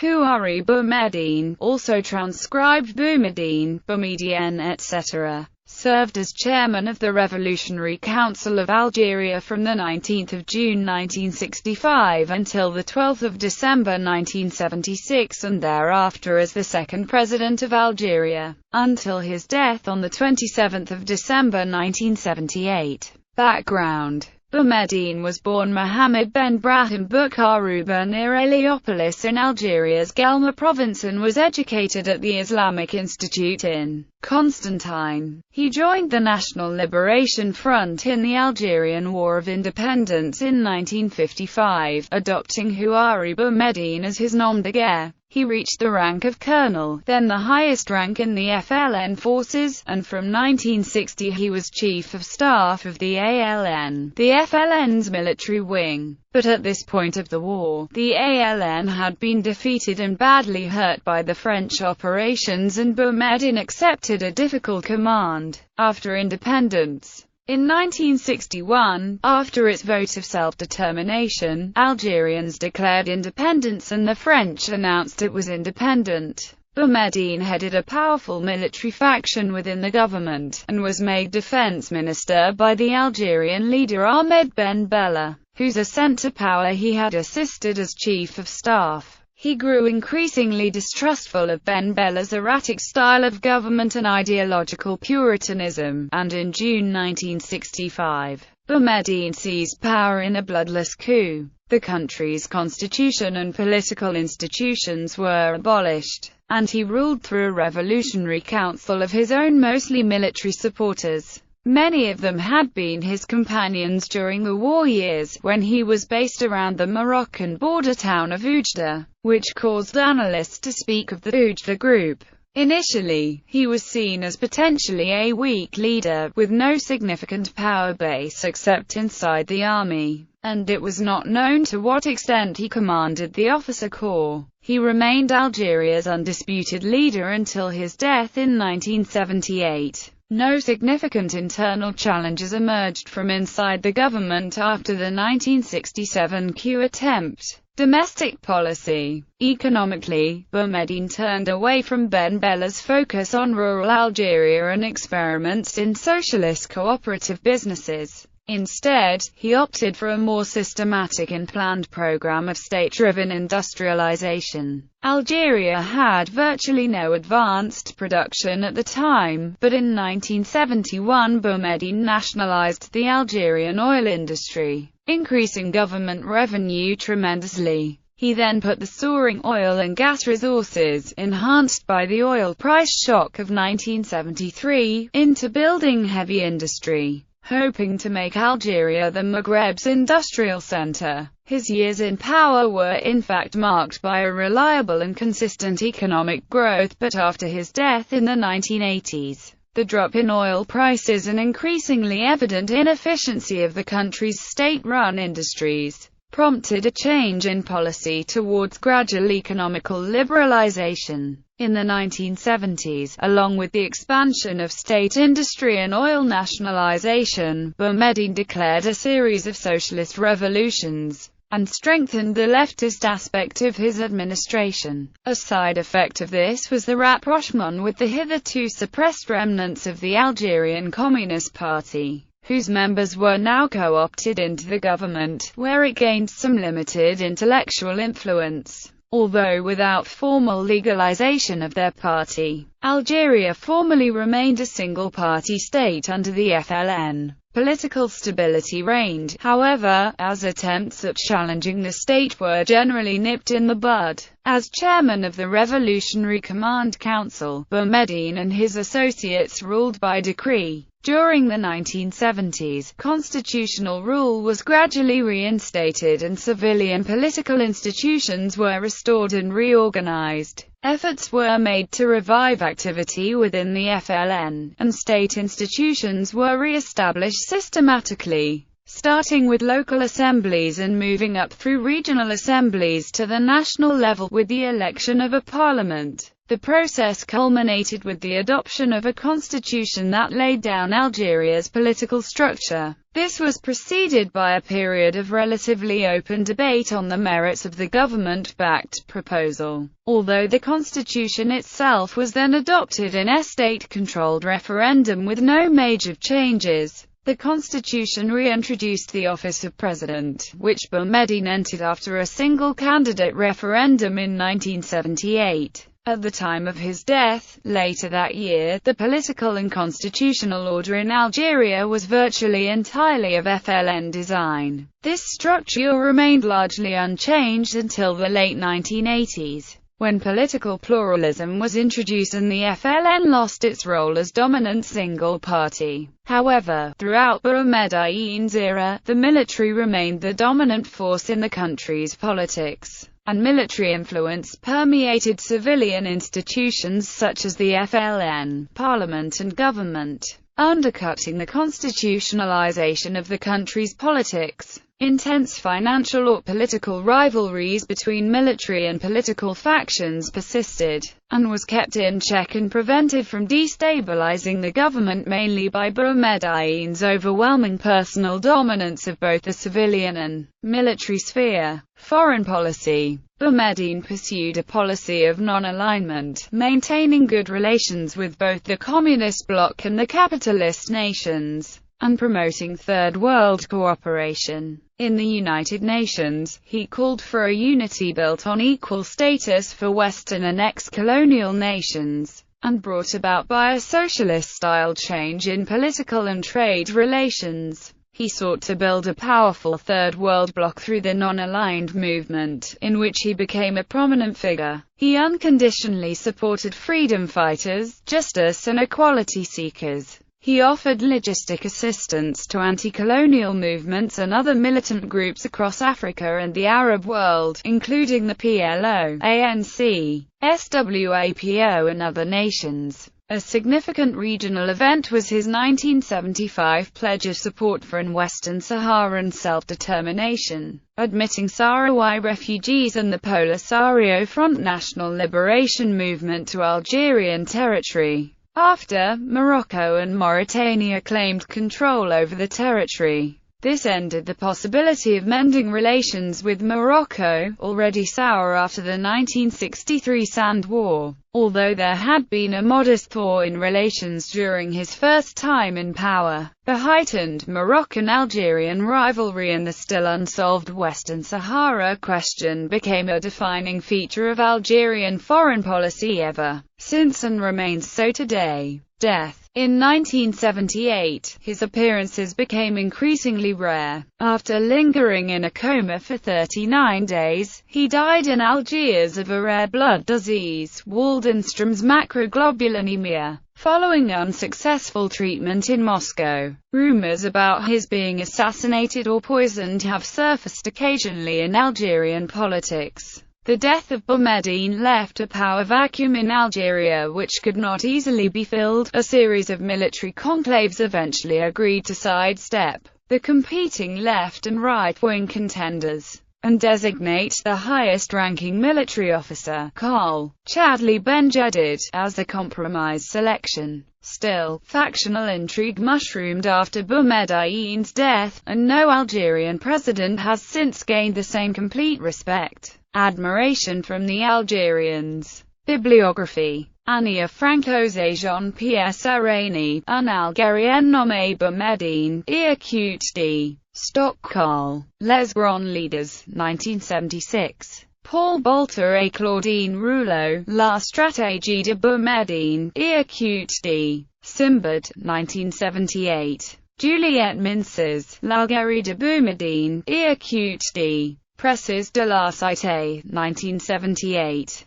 Houari Boumediene, also transcribed Boumediene, etc., served as chairman of the Revolutionary Council of Algeria from 19 June 1965 until 12 December 1976, and thereafter as the second president of Algeria, until his death on 27 December 1978. Background: Boumediene was born Mohammed Ben Brahim Boukharouba near Héliopolis in Algeria's Guelma province and was educated at the Islamic Institute in Constantine. He joined the National Liberation Front in the Algerian War of Independence in 1955, adopting Houari Boumediene as his nom de guerre. He reached the rank of colonel, then the highest rank in the FLN forces, and from 1960 he was chief of staff of the ALN, the FLN's military wing. But at this point of the war, the ALN had been defeated and badly hurt by the French operations, and Boumediene accepted a difficult command. After independence in 1961, after its vote of self-determination, Algerians declared independence and the French announced it was independent. Boumediene headed a powerful military faction within the government, and was made defense minister by the Algerian leader Ahmed Ben Bella, whose ascent to power he had assisted as chief of staff. He grew increasingly distrustful of Ben Bella's erratic style of government and ideological puritanism, and in June 1965, Boumediene seized power in a bloodless coup. The country's constitution and political institutions were abolished, and he ruled through a revolutionary council of his own, mostly military supporters. Many of them had been his companions during the war years, when he was based around the Moroccan border town of Oujda, which caused analysts to speak of the Oujda group. Initially, he was seen as potentially a weak leader, with no significant power base except inside the army, and it was not known to what extent he commanded the officer corps. He remained Algeria's undisputed leader until his death in 1978. No significant internal challenges emerged from inside the government after the 1967 coup attempt. Domestic policy. Economically, Boumediene turned away from Ben Bella's focus on rural Algeria and experiments in socialist cooperative businesses. Instead, he opted for a more systematic and planned program of state-driven industrialization. Algeria had virtually no advanced production at the time, but in 1971 Boumediene nationalized the Algerian oil industry, increasing government revenue tremendously. He then put the soaring oil and gas resources, enhanced by the oil price shock of 1973, into building heavy industry, hoping to make Algeria the Maghreb's industrial center. His years in power were in fact marked by a reliable and consistent economic growth, but after his death in the 1980s, the drop in oil prices and increasingly evident inefficiency of the country's state-run industries prompted a change in policy towards gradual economical liberalization. In the 1970s, along with the expansion of state industry and oil nationalization, Boumediene declared a series of socialist revolutions, and strengthened the leftist aspect of his administration. A side effect of this was the rapprochement with the hitherto suppressed remnants of the Algerian Communist Party, whose members were now co-opted into the government, where it gained some limited intellectual influence. Although without formal legalization of their party, Algeria formally remained a single-party state under the FLN. Political stability reigned, however, as attempts at challenging the state were generally nipped in the bud. As chairman of the Revolutionary Command Council, Boumediene and his associates ruled by decree. During the 1970s, constitutional rule was gradually reinstated and civilian political institutions were restored and reorganized. Efforts were made to revive activity within the FLN, and state institutions were re-established systematically, starting with local assemblies and moving up through regional assemblies to the national level, with the election of a parliament. The process culminated with the adoption of a constitution that laid down Algeria's political structure. This was preceded by a period of relatively open debate on the merits of the government-backed proposal. Although the constitution itself was then adopted in a state-controlled referendum with no major changes, the constitution reintroduced the office of president, which Boumediene entered after a single-candidate referendum in 1978. At the time of his death, later that year, the political and constitutional order in Algeria was virtually entirely of FLN design. This structure remained largely unchanged until the late 1980s, when political pluralism was introduced and the FLN lost its role as dominant single party. However, throughout Boumediene's era, the military remained the dominant force in the country's politics, and military influence permeated civilian institutions such as the FLN, parliament and government, undercutting the constitutionalization of the country's politics. Intense financial or political rivalries between military and political factions persisted, and was kept in check and prevented from destabilizing the government mainly by Boumediene's overwhelming personal dominance of both the civilian and military sphere. Foreign policy. Boumediene pursued a policy of non-alignment, maintaining good relations with both the communist bloc and the capitalist nations, and promoting Third World cooperation. In the United Nations, he called for a unity built on equal status for Western and ex-colonial nations, and brought about by a socialist-style change in political and trade relations. He sought to build a powerful Third World bloc through the non-aligned movement, in which he became a prominent figure. He unconditionally supported freedom fighters, justice and equality seekers. He offered logistic assistance to anti-colonial movements and other militant groups across Africa and the Arab world, including the PLO, ANC, SWAPO and other nations. A significant regional event was his 1975 pledge of support for an Western Saharan self-determination, admitting Sahrawi refugees and the Polisario Front National Liberation Movement to Algerian territory, after Morocco and Mauritania claimed control over the territory. This ended the possibility of mending relations with Morocco, already sour after the 1963 Sand War. Although there had been a modest thaw in relations during his first time in power, the heightened Moroccan-Algerian rivalry and the still unsolved Western Sahara question became a defining feature of Algerian foreign policy ever since and remains so today. Death. In 1978, his appearances became increasingly rare. After lingering in a coma for 39 days, he died in Algiers of a rare blood disease, Waldenstrom's macroglobulinemia, following unsuccessful treatment in Moscow. Rumors about his being assassinated or poisoned have surfaced occasionally in Algerian politics. The death of Boumediene left a power vacuum in Algeria which could not easily be filled. A series of military conclaves eventually agreed to sidestep the competing left and right-wing contenders, and designate the highest-ranking military officer, Col. Chadli Benjedid, as the compromise selection. Still, factional intrigue mushroomed after Boumediene's death, and no Algerian president has since gained the same complete respect. Admiration from the Algerians. Bibliography. Ania Franco's Jean-Pierre Serrani, un Algérien nommé Boumediene, écoute d. Stockholm. Les Grands Leaders, 1976. Paul Bolter et Claudine Rouleau, La stratégie de Boumediene, écoute d. Simbad, 1978. Juliette Minces, L'Algérie de Boumediene, écoute d. Presses de la Cité, 1978.